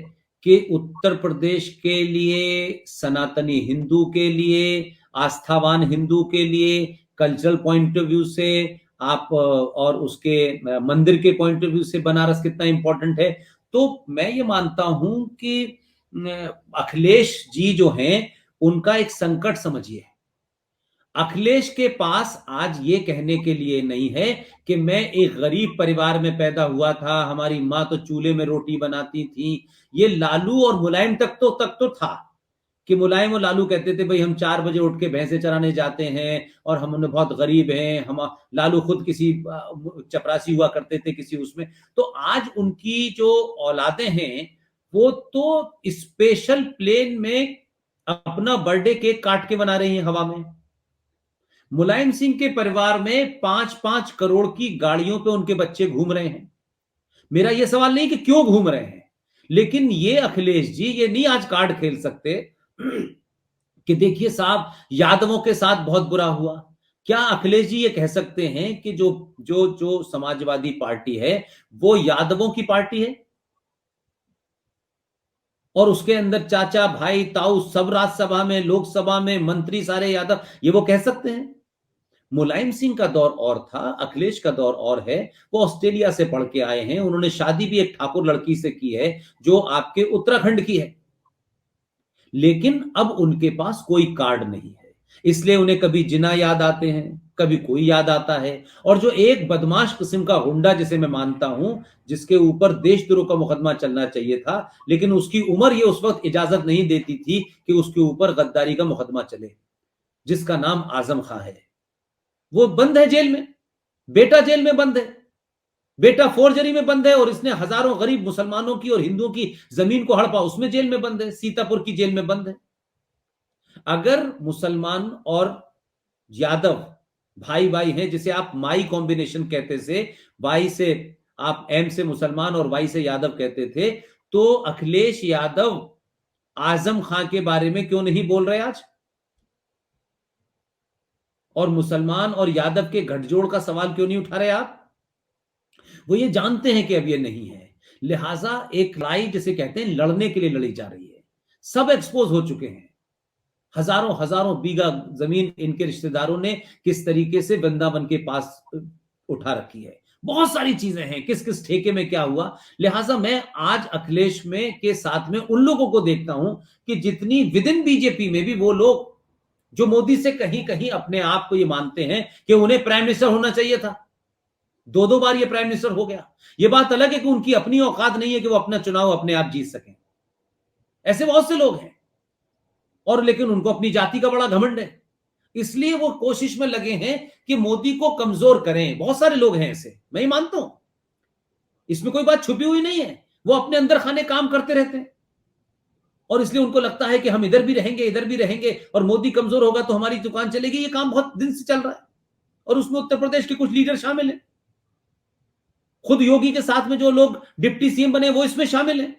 कि उत्तर प्रदेश के लिए, सनातनी हिंदू के लिए, आस्थावान हिंदू के लिए, कल्चरल पॉइंट ऑफ व्यू से आप और उसके मंदिर के पॉइंट ऑफ व्यू से बनारस कितना इंपॉर्टेंट है। तो मैं ये मानता हूं कि अखिलेश जी जो हैं, उनका एक संकट समझिए। अखिलेश के पास आज ये कहने के लिए नहीं है कि मैं एक गरीब परिवार में पैदा हुआ था, हमारी मां तो चूल्हे में रोटी बनाती थी। ये लालू और मुलायम तक तो था कि मुलायम और लालू कहते थे भाई हम 4 बजे उठ के भैंसे चराने जाते हैं और हम बहुत गरीब हैं। हम लालू खुद किसी चपरासी हुआ करते थे किसी उसमें। तो आज उनकी जो औलादे हैं वो तो स्पेशल प्लेन में अपना बर्थडे केक काट के बना रही हैं हवा में। मुलायम सिंह के परिवार में 5-5 करोड़ की गाड़ियों पे उनके बच्चे घूम रहे हैं। मेरा यह सवाल नहीं कि क्यों घूम रहे हैं, लेकिन ये अखिलेश जी ये नहीं आज कार्ड खेल सकते कि देखिए साहब यादवों के साथ बहुत बुरा हुआ। क्या अखिलेश जी ये कह सकते हैं कि जो जो जो समाजवादी पार्टी है वो यादवों की पार्टी है, और उसके अंदर चाचा भाई ताऊ सब राज्यसभा में, लोकसभा में मंत्री सारे यादव, ये वो कह सकते हैं? मुलायम सिंह का दौर और था, अखिलेश का दौर और है। वो ऑस्ट्रेलिया से पढ़ के आए हैं, उन्होंने शादी भी एक ठाकुर लड़की से की है जो आपके उत्तराखंड की है। लेकिन अब उनके पास कोई कार्ड नहीं है, इसलिए उन्हें कभी जिन्ना याद आते हैं, कभी कोई याद आता है। और जो एक बदमाश किस्म का गुंडा जिसे मैं मानता हूं, जिसके ऊपर देशद्रोह का मुकदमा चलना चाहिए था, लेकिन उसकी उम्र ये उस वक्त इजाजत नहीं देती थी कि उसके ऊपर गद्दारी का मुकदमा चले, जिसका नाम आजम खां है, वो बंद है जेल में। बेटा जेल में बंद है, बेटा फोर्जरी में बंद है, और इसने हजारों गरीब मुसलमानों की और हिंदुओं की जमीन को हड़पा, उसमें जेल में बंद है, सीतापुर की जेल में बंद है। अगर मुसलमान और यादव भाई भाई हैं, जिसे आप माई कॉम्बिनेशन कहते थे, वाई से आप एम से मुसलमान और वाई से यादव कहते थे, तो अखिलेश यादव आजम खां के बारे में क्यों नहीं बोल रहे आज? और मुसलमान और यादव के गठजोड़ का सवाल क्यों नहीं उठा रहे आप? वो ये जानते हैं कि अब ये नहीं है, लिहाजा एक लड़ाई जिसे कहते हैं लड़ने के लिए लड़ी जा रही है। सब एक्सपोज हो चुके हैं, हजारों हजारों बीघा जमीन इनके रिश्तेदारों ने किस तरीके से वृंदावन के पास उठा रखी है, बहुत सारी चीजें हैं, किस किस ठेके में क्या हुआ। लिहाजा मैं आज अखिलेश में के साथ में उन लोगों को देखता हूं कि जितनी विद इन बीजेपी में भी वो लोग जो मोदी से कहीं कहीं अपने आप को ये मानते हैं कि उन्हें प्राइम मिनिस्टर होना चाहिए था, दो बार ये प्राइम मिनिस्टर हो गया। ये बात अलग है कि उनकी अपनी औकात नहीं है कि वो अपना चुनाव अपने आप जीत सकें, ऐसे बहुत से लोग हैं, और लेकिन उनको अपनी जाति का बड़ा घमंड है, इसलिए वो कोशिश में लगे हैं कि मोदी को कमजोर करें। बहुत सारे लोग हैं ऐसे, मैं ही मानता हूं, इसमें कोई बात छुपी हुई नहीं है, वो अपने अंदर खाने काम करते रहते हैं, और इसलिए उनको लगता है कि हम इधर भी रहेंगे इधर भी रहेंगे, और मोदी कमजोर होगा तो हमारी दुकान चलेगी। ये काम बहुत दिन से चल रहा है, और उसमें उत्तर प्रदेश के कुछ लीडर शामिल हैं, खुद योगी के साथ में जो लोग डिप्टी सीएम बने वो इसमें शामिल हैं,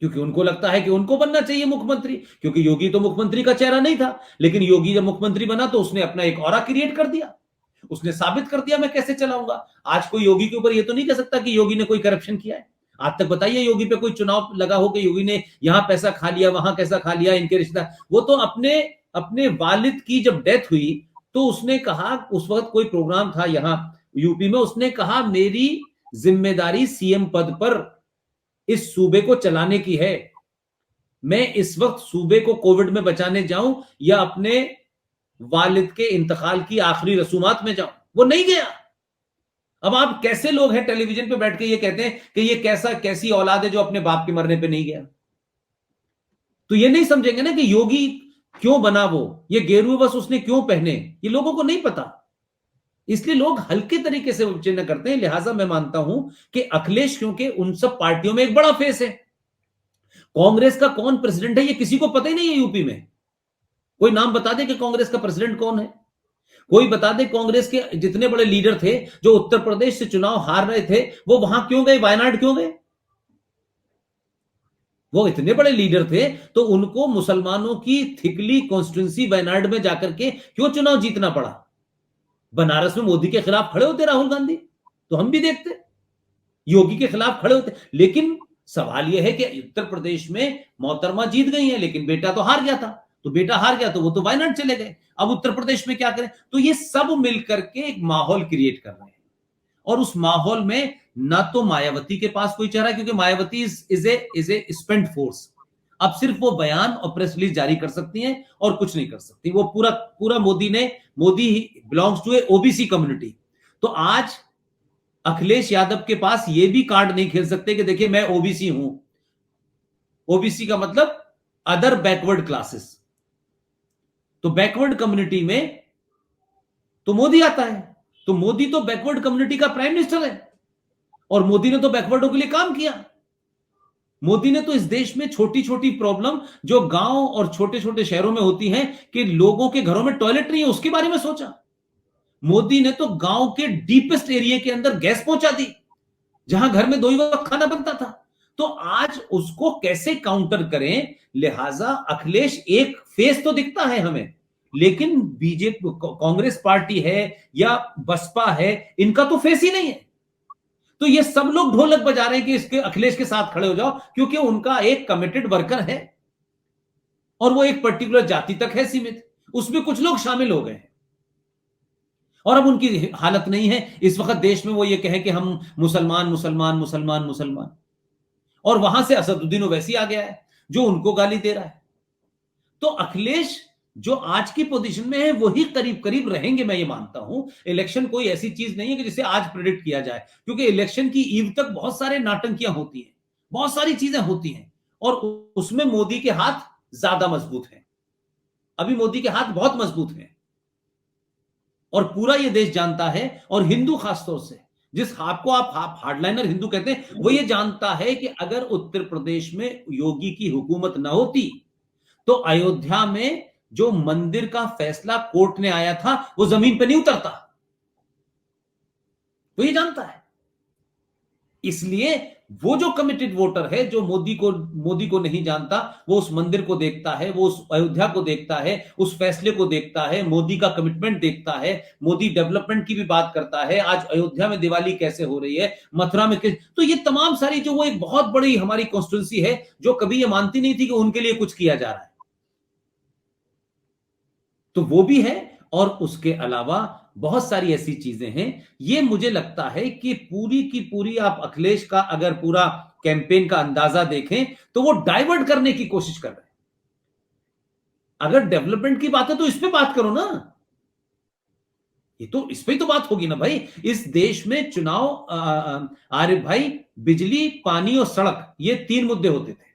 क्योंकि उनको लगता है कि उनको बनना चाहिए मुख्यमंत्री, क्योंकि योगी तो मुख्यमंत्री का चेहरा नहीं था, लेकिन योगी जब मुख्यमंत्री बना तो उसने अपना एक ऑरा क्रिएट कर दिया, उसने साबित कर दिया मैं कैसे चलाऊंगा। आज कोई योगी के ऊपर ये तो नहीं कह सकता कि योगी ने कोई करप्शन किया है। आज तक बताइए योगी पे कोई चुनाव लगा हो कि योगी ने यहां पैसा खा लिया वहां कैसा खा लिया, इनके रिश्तेदार। वो तो अपने अपने वालिद की जब डेथ हुई तो उसने कहा, उस वक्त कोई प्रोग्राम था यहां यूपी में, उसने कहा मेरी जिम्मेदारी सीएम पद पर इस सूबे को चलाने की है, मैं इस वक्त सूबे को कोविड में बचाने जाऊं या अपने वालिद के इंतकाल की आखिरी रसूमात में जाऊं। वो नहीं गया। अब आप कैसे लोग हैं टेलीविजन पे बैठ के ये कहते हैं कि ये कैसी औलाद है जो अपने बाप के मरने पे नहीं गया। तो ये नहीं समझेंगे ना कि योगी क्यों बना, वो ये गेरुए बस उसने क्यों पहने, ये लोगों को नहीं पता, इसलिए लोग हल्के तरीके से चिन्ह करते हैं। लिहाजा मैं मानता हूं कि अखिलेश क्योंकि उन सब पार्टियों में एक बड़ा फेस है, कांग्रेस का कौन प्रेसिडेंट है ये किसी को पता ही नहीं है यूपी में। कोई नाम बता दे कि कांग्रेस का प्रेसिडेंट कौन है, कोई बता दे कांग्रेस के जितने बड़े लीडर थे जो उत्तर प्रदेश से चुनाव हार रहे थे वो वहां क्यों गए, वायनाड क्यों गए। वो इतने बड़े लीडर थे तो उनको मुसलमानों की थिकली कॉन्स्टिट्यूंसी वायनाड में जाकर के क्यों चुनाव जीतना पड़ा। बनारस में मोदी के खिलाफ खड़े होते राहुल गांधी, तो हम भी देखते, योगी के खिलाफ खड़े होते। लेकिन सवाल यह है कि उत्तर प्रदेश में मोहतरमा जीत गई है लेकिन बेटा तो हार गया था, तो बेटा हार गया तो वो तो वायनाड चले गए, अब उत्तर प्रदेश में क्या करें। तो ये सब मिलकर के एक माहौल क्रिएट कर रहे हैं, और उस माहौल में ना तो मायावती के पास कोई चेहरा, क्योंकि Mayawati is a spent force, अब सिर्फ वो बयान और प्रेस रिलीज जारी कर सकती हैं और कुछ नहीं कर सकती। वो पूरा पूरा Modi belongs to a OBC community. तो आज अखिलेश यादव के पास ये भी कार्ड नहीं खेल सकते कि देखिए मैं ओबीसी हूं। ओबीसी का मतलब अदर बैकवर्ड क्लासेस, तो बैकवर्ड कम्युनिटी में तो मोदी आता है, तो मोदी तो बैकवर्ड कम्युनिटी का प्राइम मिनिस्टर है, और मोदी ने तो बैकवर्डों के लिए काम किया। मोदी ने तो इस देश में छोटी छोटी प्रॉब्लम जो गांव और छोटे छोटे शहरों में होती हैं कि लोगों के घरों में टॉयलेट नहीं है, उसके बारे में सोचा। मोदी ने तो गांव के डीपेस्ट एरिया के अंदर गैस पहुंचा दी जहां घर में 2 ही वक्त खाना बनता था। तो आज उसको कैसे काउंटर करें। लिहाजा अखिलेश एक फेस तो दिखता है हमें, लेकिन बीजेपी कांग्रेस पार्टी है या बसपा है, इनका तो फेस ही नहीं है। तो ये सब लोग ढोलक बजा रहे हैं कि इसके अखिलेश के साथ खड़े हो जाओ, क्योंकि उनका एक कमिटेड वर्कर है और वो एक पर्टिकुलर जाति तक है सीमित, उसमें कुछ लोग शामिल हो गए हैं और अब उनकी हालत नहीं है इस वक्त देश में वो ये कहें कि हम मुसलमान मुसलमान मुसलमान मुसलमान, और वहां से असदुद्दीन ओवैसी आ गया है जो उनको गाली दे रहा है। तो अखिलेश जो आज की पोजीशन में है वही करीब करीब रहेंगे, मैं ये मानता हूं। इलेक्शन कोई ऐसी चीज नहीं है कि जिसे आज प्रिडिक्ट किया जाए, क्योंकि इलेक्शन की ईव तक बहुत सारे नाटंकियां होती हैं, बहुत सारी चीजें होती हैं, और उसमें मोदी के हाथ ज्यादा मजबूत हैं। अभी मोदी के हाथ बहुत मजबूत हैं, और पूरा ये देश जानता है, और हिंदू खासतौर से, जिस आपको आप हार्डलाइनर हिंदू कहते हैं, वो ये जानता है कि अगर उत्तर प्रदेश में योगी की हुकूमत न होती तो अयोध्या में जो मंदिर का फैसला कोर्ट ने आया था वो जमीन पे नहीं उतरता। वो ये जानता है। इसलिए वो जो कमिटेड वोटर है, जो मोदी को नहीं जानता, वो उस मंदिर को देखता है, वो उस अयोध्या को देखता है, उस फैसले को देखता है, मोदी का कमिटमेंट देखता है, मोदी डेवलपमेंट की भी बात करता है। आज अयोध्या में दिवाली कैसे हो रही है, मथुरा में तो ये तमाम सारी जो वो एक बहुत बड़ी हमारी कॉन्स्टिट्यूंसी है जो कभी ये मानती नहीं थी कि उनके लिए कुछ किया जा रहा है, तो वो भी है। और उसके अलावा बहुत सारी ऐसी चीजें हैं। ये मुझे लगता है कि पूरी की पूरी आप अखिलेश का अगर पूरा कैंपेन का अंदाजा देखें तो वो डाइवर्ट करने की कोशिश कर रहे हैं। अगर डेवलपमेंट की बात है तो इस पे बात करो ना, ये तो इस पे तो बात होगी ना भाई। इस देश में चुनाव आरिफ भाई, बिजली, पानी और सड़क, ये 3 मुद्दे होते थे,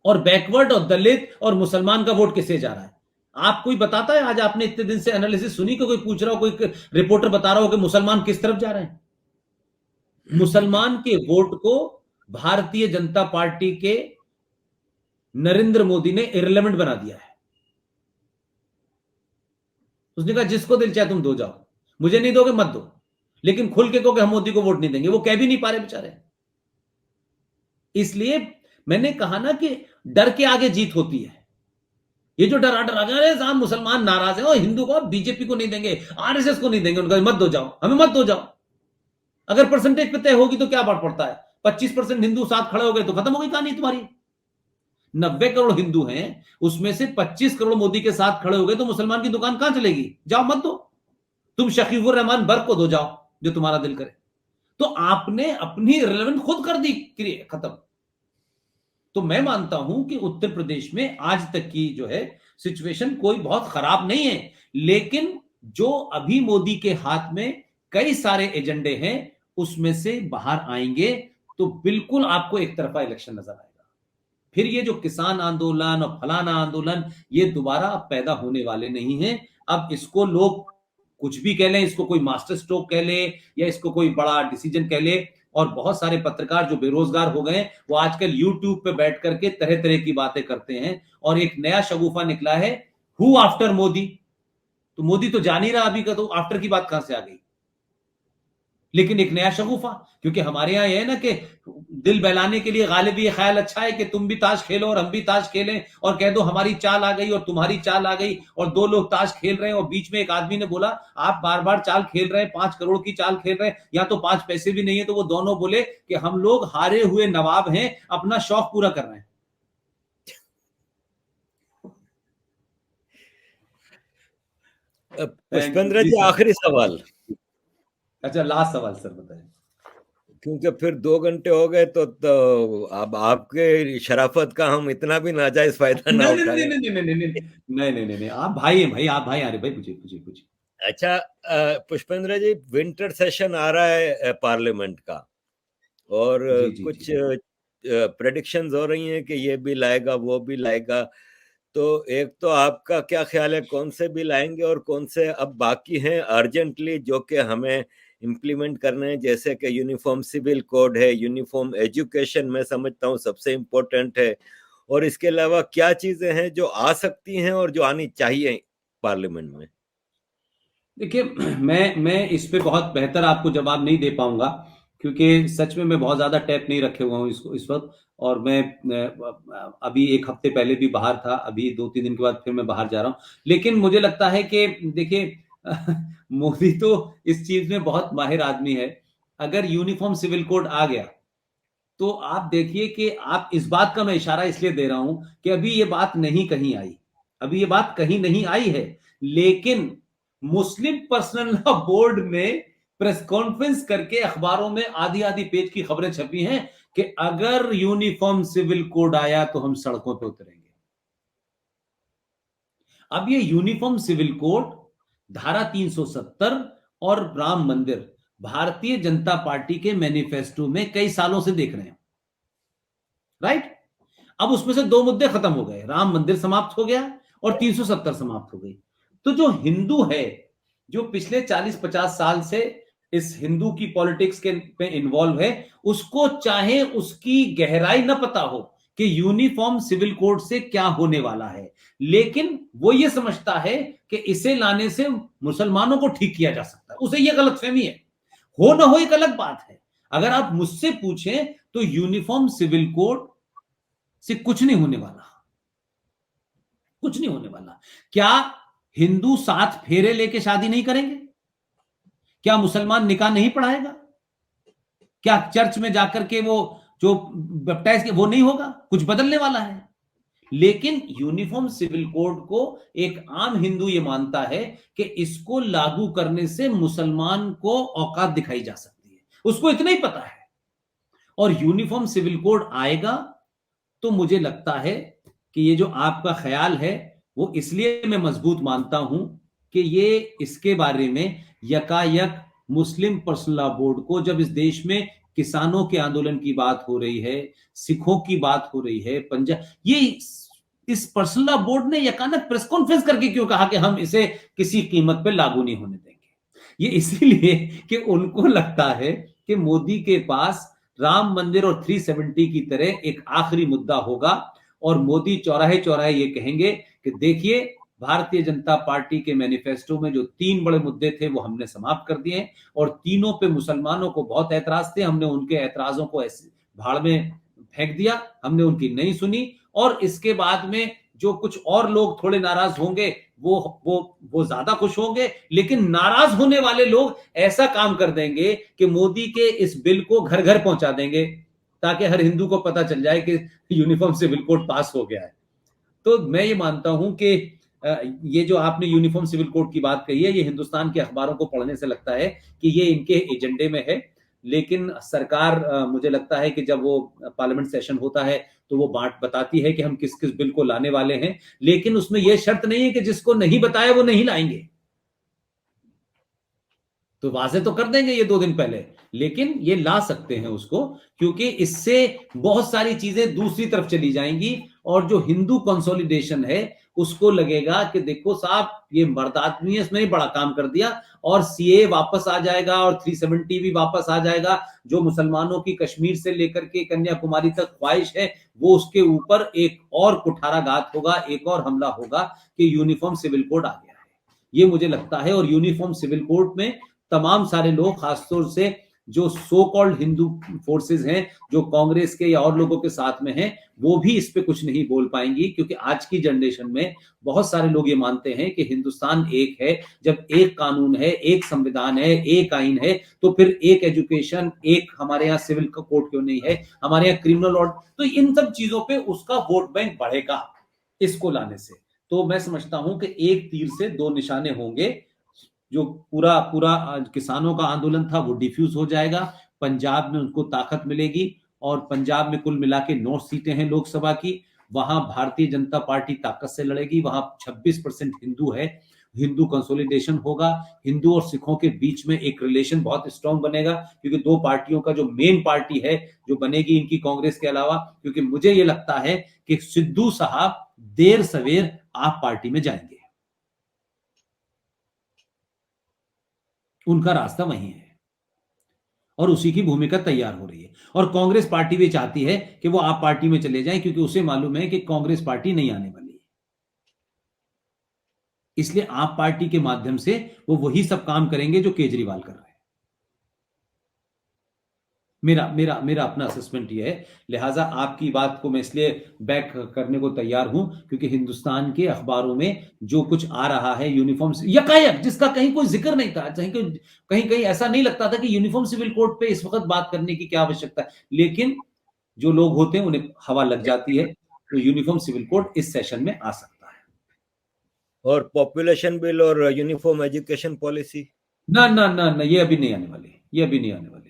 और बैकवर्ड और दलित और मुसलमान का वोट किसे जा रहा है? आप कोई बताता है? आज आपने इतने दिन से एनालिसिस सुनी कि कोई पूछ रहा हो, कोई रिपोर्टर बता रहा हो कि मुसलमान किस तरफ जा रहे हैं? मुसलमान के वोट को भारतीय जनता पार्टी के नरेंद्र मोदी ने इररिलेवेंट बना दिया है। उसने कहा जिसको दिल चाहे तुम दो जाओ, मुझे नहीं दोगे मत दो, लेकिन खुल के कहो कि हम मोदी को वोट नहीं देंगे। वो कह भी नहीं पा रहे बेचारे। इसलिए मैंने कहा ना कि डर के आगे जीत होती है। ये जो डरा डरा जा रहे हैं, साहब मुसलमान नाराज है, और हिंदू को बीजेपी को नहीं देंगे, आरएसएस को नहीं देंगे, उनका मत दो जाओ, हमें मत दो जाओ। अगर परसेंटेज पे तय होगी तो क्या बात पड़ता है? 25% हिंदू साथ खड़े हो गए तो खत्म हो गई कहानी तुम्हारी। 90 करोड़ हिंदू हैं, उसमें से 25 करोड़ मोदी के साथ खड़े हो गए तो मुसलमान की दुकान कहां चलेगी? जाओ मत दो, तुम शकीबुर रहमान बर्क को दो जाओ, जो तुम्हारा दिल करे। तो आपने अपनी रिलेवेंट खुद कर दी खत्म। तो मैं मानता हूं कि उत्तर प्रदेश में आज तक की जो है सिचुएशन कोई बहुत खराब नहीं है, लेकिन जो अभी मोदी के हाथ में कई सारे एजेंडे हैं उसमें से बाहर आएंगे तो बिल्कुल आपको एक तरफा इलेक्शन नजर आएगा। फिर ये जो किसान आंदोलन और फलाना आंदोलन, ये दोबारा पैदा होने वाले नहीं है। अब इसको लोग कुछ भी कह लें, इसको कोई मास्टर स्ट्रोक कह ले या इसको कोई बड़ा डिसीजन कह ले, और बहुत सारे पत्रकार जो बेरोजगार हो गए वो आजकल यूट्यूब पे बैठ करके तरह तरह की बातें करते हैं, और एक नया शगुफा निकला है, हु आफ्टर मोदी। तो मोदी तो जान ही रहा अभी का, तो आफ्टर की बात कहां से आ गई? लेकिन एक नया शगुफा, क्योंकि हमारे यहां यह है ना कि दिल बहलाने के लिए गालिब ये ख्याल अच्छा है कि तुम भी ताश खेलो और हम भी ताश खेलें, और कह दो हमारी चाल आ गई और तुम्हारी चाल आ गई, और 2 लोग ताश खेल रहे हैं और बीच में एक आदमी ने बोला आप बार बार चाल खेल रहे हैं, 5 करोड़ की चाल खेल रहे हैं, या तो 5 पैसे भी नहीं है। तो वो दोनों बोले कि हम लोग हारे हुए नवाब हैं, अपना शौक पूरा कर रहे हैं। पुष्पेंद्र जी, आखिरी सवाल। अच्छा, लास्ट सवाल सर बताएं। क्योंकि फिर 2 घंटे हो गए तो अब आपके शराफत का हम इतना भी नाजायज फायदा ना नहीं नहीं उठाएं। नहीं नहीं नहीं नहीं नहीं नहीं नहीं नहीं, आप भाई हैं भाई, आप भाई आ रहे भाई, पूछिए पूछिए पूछिए। अच्छा, पुष्पेंद्र जी, विंटर सेशन आ रहा है पार्लियामेंट का, और जी जी कुछ जी। प्रेडिक्शंस हो रही हैं कि ये बिल आएगा वो बिल आएगा। तो एक तो आपका क्या ख्याल है, कौन से बिल आएंगे और कौन से अब बाकी हैं अर्जेंटली जो कि हमें इम्प्लीमेंट करने हैं? जैसे कि यूनिफॉर्म सिविल कोड है, यूनिफॉर्म एजुकेशन मैं समझता हूँ सबसे इम्पोर्टेंट है, और इसके अलावा क्या चीजें हैं जो आ सकती हैं और जो आनी चाहिए पार्लियामेंट में? देखिए, मैं इस पे बहुत बेहतर आपको जवाब नहीं दे पाऊंगा, क्योंकि सच में मैं बहुत ज्यादा टैप नहीं रखे हुआ हूँ इसको इस वक्त, और मैं अभी 1 हफ्ते पहले भी बाहर था, अभी 2-3 दिन के बाद फिर मैं बाहर जा रहा हूँ। लेकिन मुझे लगता है कि देखिए मोदी तो इस चीज में बहुत माहिर आदमी है। अगर यूनिफॉर्म सिविल कोड आ गया तो आप देखिए कि आप, इस बात का मैं इशारा इसलिए दे रहा हूं कि अभी ये बात नहीं कहीं आई, अभी ये बात कहीं नहीं आई है, लेकिन मुस्लिम पर्सनल लॉ बोर्ड में प्रेस कॉन्फ्रेंस करके अखबारों में आधी आधी पेज की खबरें छपी हैं कि अगर यूनिफॉर्म सिविल कोड आया तो हम सड़कों पर उतरेंगे। अब ये यूनिफॉर्म सिविल कोड, धारा 370 और राम मंदिर भारतीय जनता पार्टी के मैनिफेस्टो में कई सालों से देख रहे हैं, राइट? अब उसमें से दो मुद्दे खत्म हो गए, राम मंदिर समाप्त हो गया और 370 समाप्त हो गई। तो जो हिंदू है, जो पिछले 40-50 साल से इस हिंदू की पॉलिटिक्स के पे इन्वॉल्व है, उसको चाहे उसकी गहराई न पता हो कि यूनिफॉर्म सिविल कोड से क्या होने वाला है, लेकिन वो ये समझता है कि इसे लाने से मुसलमानों को ठीक किया जा सकता है। उसे ये गलतफहमी है। हो ना हो एक अलग बात है। अगर आप मुझसे पूछें तो यूनिफॉर्म सिविल कोड से कुछ नहीं होने वाला, कुछ नहीं होने वाला। क्या हिंदू 7 फेरे लेके शादी नहीं करेंगे? क्या मुसलमान निकाह नहीं पढ़ाएगा? क्या चर्च में जाकर के वो जो बैप्टाइज के वो नहीं होगा? कुछ बदलने वाला है? लेकिन यूनिफॉर्म सिविल कोड को एक आम हिंदू ये मानता है कि इसको लागू करने से मुसलमान को औकात दिखाई जा सकती है, उसको इतना ही पता है। और यूनिफॉर्म सिविल कोड आएगा तो मुझे लगता है कि ये जो आपका ख्याल है वो इसलिए मैं मजबूत मानता हूं कि ये इसके बारे में यकायक मुस्लिम पर्सनल लॉ बोर्ड को, जब इस देश में किसानों के आंदोलन की बात हो रही है, सिखों की बात हो रही है, पंजाब, ये इस पर्सनल लॉ बोर्ड ने यकानक प्रेस कॉन्फ्रेंस करके क्यों कहा कि हम इसे किसी कीमत पे लागू नहीं होने देंगे? ये इसीलिए कि उनको लगता है कि मोदी के पास राम मंदिर और 370 की तरह एक आखिरी मुद्दा होगा और मोदी चौराहे चौराहे ये कहेंगे कि देखिए, भारतीय जनता पार्टी के मैनिफेस्टो में जो 3 बड़े मुद्दे थे वो हमने समाप्त कर दिए और तीनों पे मुसलमानों को बहुत ऐतराज थे, हमने उनके ऐतराजों को ऐसे भाड़ में फेंक दिया, हमने उनकी नहीं सुनी। और इसके बाद में जो कुछ और लोग थोड़े नाराज होंगे वो ज्यादा खुश होंगे, लेकिन नाराज होने वाले लोग ऐसा काम कर देंगे कि मोदी के इस बिल को घर घर पहुंचा देंगे ताकि हर हिंदू को पता चल जाए कि यूनिफॉर्म सिविल कोड पास हो गया है। तो मैं ये मानता हूं कि ये जो आपने यूनिफॉर्म सिविल कोड की बात कही है, ये हिंदुस्तान के अखबारों को पढ़ने से लगता है कि ये इनके एजेंडे में है, लेकिन सरकार, मुझे लगता है कि जब वो पार्लियामेंट सेशन होता है तो वो बात बताती है कि हम किस किस बिल को लाने वाले हैं, लेकिन उसमें यह शर्त नहीं है कि जिसको नहीं बताया वो नहीं लाएंगे। तो वाजे तो कर देंगे ये 2 दिन पहले, लेकिन ये ला सकते हैं उसको, क्योंकि इससे बहुत सारी चीजें दूसरी तरफ चली जाएंगी और जो हिंदू कंसोलिडेशन है उसको लगेगा कि देखो साहब, ये मर्द आदमी है, इसने बड़ा काम कर दिया और सीए वापस आ जाएगा और 370 भी वापस आ जाएगा। जो मुसलमानों की कश्मीर से लेकर के कन्याकुमारी तक ख्वाहिश है, वो उसके ऊपर एक और कुठाराघात होगा, एक और हमला होगा कि यूनिफॉर्म सिविल कोड आ गया है। ये मुझे लगता है। और यूनिफॉर्म सिविल कोड में तमाम सारे लोग, खासतौर से जो सो कॉल्ड हिंदू फोर्सेस हैं, जो कांग्रेस के या और लोगों के साथ में हैं, वो भी इस पे कुछ नहीं बोल पाएंगी, क्योंकि आज की जनरेशन में बहुत सारे लोग ये मानते हैं कि हिंदुस्तान एक है। जब एक कानून है, एक संविधान है, एक आइन है, तो फिर एक एजुकेशन, एक हमारे यहाँ सिविल कोड क्यों नहीं है, हमारे यहाँ क्रिमिनल लॉ? तो इन सब चीजों पे उसका वोट बैंक बढ़ेगा इसको लाने से। तो मैं समझता हूं कि एक तीर से 2 निशाने होंगे। जो पूरा पूरा किसानों का आंदोलन था वो डिफ्यूज हो जाएगा, पंजाब में उनको ताकत मिलेगी और पंजाब में कुल मिला के 9 सीटें हैं लोकसभा की, वहां भारतीय जनता पार्टी ताकत से लड़ेगी, वहां 26% हिंदू है, हिंदू कंसोलिडेशन होगा, हिंदू और सिखों के बीच में एक रिलेशन बहुत स्ट्रांग बनेगा, क्योंकि 2 पार्टियों का जो मेन पार्टी है जो बनेगी इनकी कांग्रेस के अलावा, क्योंकि मुझे ये लगता है कि सिद्धू साहब देर सवेर आप पार्टी में जाएंगे, उनका रास्ता वही है और उसी की भूमिका तैयार हो रही है। और कांग्रेस पार्टी भी चाहती है कि वो आप पार्टी में चले जाएं, क्योंकि उसे मालूम है कि कांग्रेस पार्टी नहीं आने वाली है, इसलिए आप पार्टी के माध्यम से वो वही सब काम करेंगे जो केजरीवाल कर रहे हैं। मेरा मेरा मेरा अपना असेसमेंट ये है। लिहाजा आपकी बात को मैं इसलिए बैक करने को तैयार हूं क्योंकि हिंदुस्तान के अखबारों में जो कुछ आ रहा है यूनिफॉर्म यकायक, जिसका कहीं कोई जिक्र नहीं था, कहीं कहीं कहीं ऐसा नहीं लगता था कि यूनिफॉर्म सिविल कोड पे इस वक्त बात करने की क्या आवश्यकता है, लेकिन जो लोग होते हैं उन्हें हवा लग जाती है, तो यूनिफॉर्म सिविल कोड इस सेशन में आ सकता है। और पॉपुलेशन बिल और यूनिफॉर्म एजुकेशन पॉलिसी ना ना ना ना, ये अभी नहीं आने वाली, ये अभी नहीं आने वाली,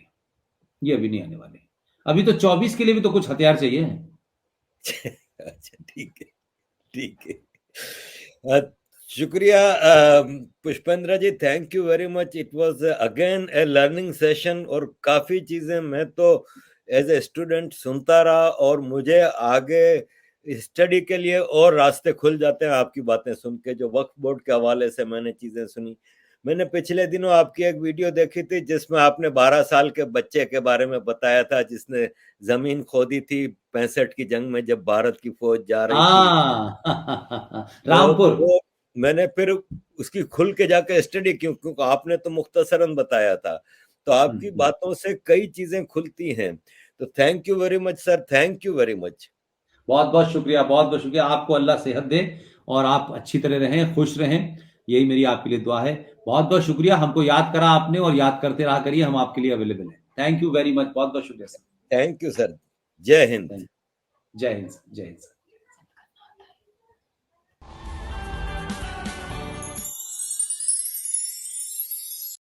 ये अभी नहीं आने वाली। अभी तो 24 के लिए भी तो कुछ हथियार चाहिए। अच्छा, ठीक है, ठीक है। शुक्रिया Pushpendra ji, thank you very much. It was again a learning session, और काफी चीजें मैं तो एज ए स्टूडेंट सुनता रहा, और मुझे आगे स्टडी के लिए और रास्ते खुल जाते हैं आपकी बातें सुन के। जो वक्फ बोर्ड के हवाले से मैंने चीजें सुनी, मैंने पिछले दिनों आपकी एक वीडियो देखी थी जिसमें आपने 12 साल के बच्चे के बारे में बताया था जिसने जमीन खोदी थी 65 की जंग में, जब भारत की फौज जा रही थी। हाँ तो रामपुर। वो मैंने फिर उसकी खुल के जाके स्टडी क्योंकि आपने तो मुख्तसरन बताया था, तो आपकी बातों से कई चीजें खुलती हैं। तो thank you very much sir, thank you very much. बहुत बहुत शुक्रिया, बहुत बहुत शुक्रिया। आपको अल्लाह सेहत दे और आप अच्छी तरह रहें, खुश रहें, यही मेरी आपके लिए दुआ है। बहुत बहुत शुक्रिया, हमको याद करा आपने और याद करते रहा करिए, हम आपके लिए अवेलेबल हैं। थैंक यू वेरी मच, बहुत बहुत शुक्रिया सर। Thank you sir. जय हिंद। जय हिंद, जय हिंद।